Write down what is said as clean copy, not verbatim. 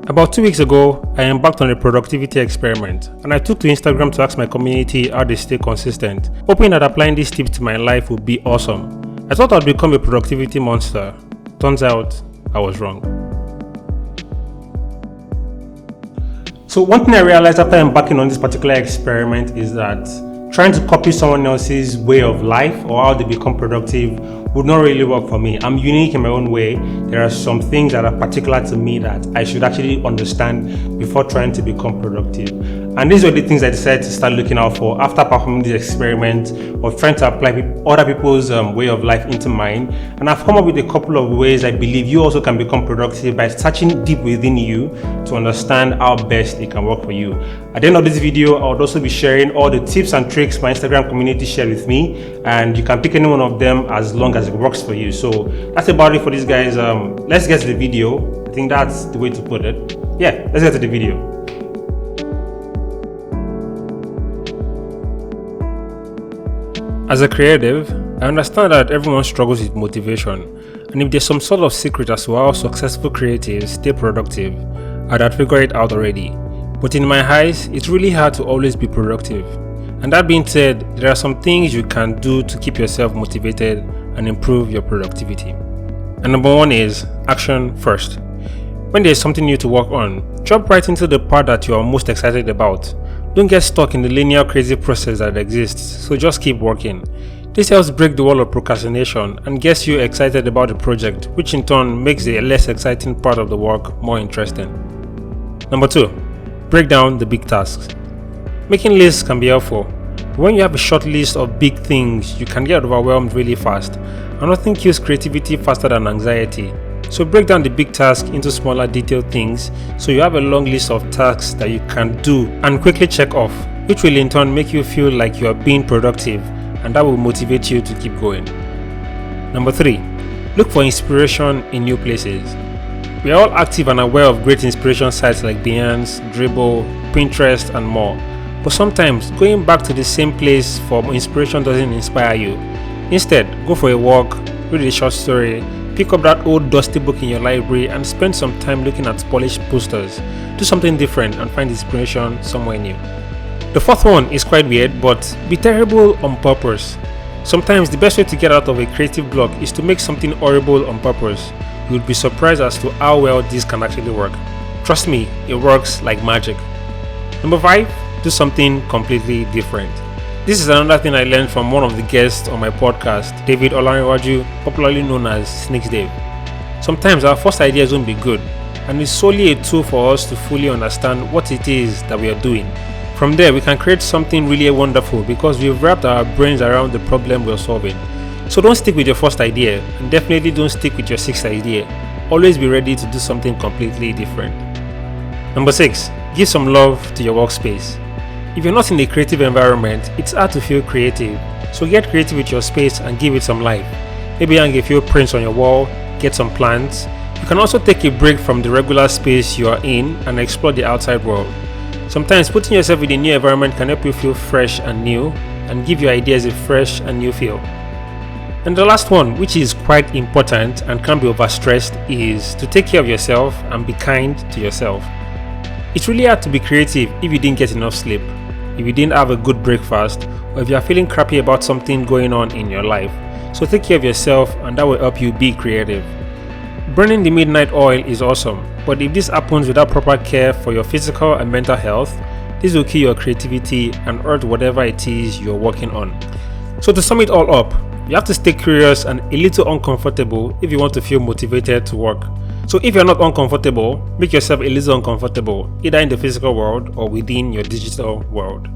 About 2 weeks ago, I embarked on a productivity experiment, and I took to Instagram to ask my community how they stay consistent, hoping that applying these tips to my life would be awesome. I thought I'd become a productivity monster. Turns out, I was wrong. So one thing I realized after embarking on this particular experiment is that trying to copy someone else's way of life or how they become productive would not really work for me. I'm unique in my own way. There are some things that are particular to me that I should actually understand before trying to become productive. And these were the things I decided to start looking out for after performing this experiment of trying to apply other people's way of life into mine. And I've come up with a couple of ways I believe you also can become productive by searching deep within you to understand how best it can work for you. At the end of this video, I would also be sharing all the tips and tricks my Instagram community shared with me, and you can pick any one of them as long as it works for you. So that's about it for this, guys. Let's get to the video. I think that's the way to put it. Yeah, let's get to the video. As a creative, I understand that everyone struggles with motivation, and if there's some sort of secret as to how successful creatives stay productive, I'd have figured it out already. But in my eyes, it's really hard to always be productive. And that being said, there are some things you can do to keep yourself motivated and improve your productivity. And number one is action first. When there's something new to work on, jump right into the part that you are most excited about. Don't get stuck in the linear crazy process that exists, so just keep working. This helps break the wall of procrastination and gets you excited about the project, which in turn makes the less exciting part of the work more interesting. Number two, break down the big tasks. Making lists can be helpful, but when you have a short list of big things, you can get overwhelmed really fast, and nothing kills creativity faster than anxiety. So break down the big task into smaller detailed things so you have a long list of tasks that you can do and quickly check off, which will in turn make you feel like you are being productive, and that will motivate you to keep going. Number three, look for inspiration in new places. We are all active and aware of great inspiration sites like Behance, Dribbble, Pinterest, and more. But sometimes going back to the same place for inspiration doesn't inspire you. Instead, go for a walk, read a short story, pick up that old dusty book in your library and spend some time looking at polished posters. Do something different and find inspiration somewhere new. The fourth one is quite weird, but be terrible on purpose. Sometimes the best way to get out of a creative block is to make something horrible on purpose. You would be surprised as to how well this can actually work. Trust me, it works like magic. Number five, do something completely different. This is another thing I learned from one of the guests on my podcast, David Olanrewaju, popularly known as Sneaks Dave. Sometimes our first ideas won't be good, and it's solely a tool for us to fully understand what it is that we are doing. From there, we can create something really wonderful because we've wrapped our brains around the problem we're solving. So don't stick with your first idea, and definitely don't stick with your sixth idea. Always be ready to do something completely different. Number six, give some love to your workspace. If you're not in a creative environment, it's hard to feel creative, so get creative with your space and give it some life. Maybe hang a few prints on your wall, get some plants. You can also take a break from the regular space you are in and explore the outside world. Sometimes putting yourself in a new environment can help you feel fresh and new and give your ideas a fresh and new feel. And the last one, which is quite important and can be overstressed, is to take care of yourself and be kind to yourself. It's really hard to be creative if you didn't get enough sleep, if you didn't have a good breakfast, or if you are feeling crappy about something going on in your life. So take care of yourself, and that will help you be creative. Burning the midnight oil is awesome, but if this happens without proper care for your physical and mental health, this will kill your creativity and hurt whatever it is you're working on. So to sum it all up, you have to stay curious and a little uncomfortable if you want to feel motivated to work. So if you're not uncomfortable, make yourself a little uncomfortable, either in the physical world or within your digital world.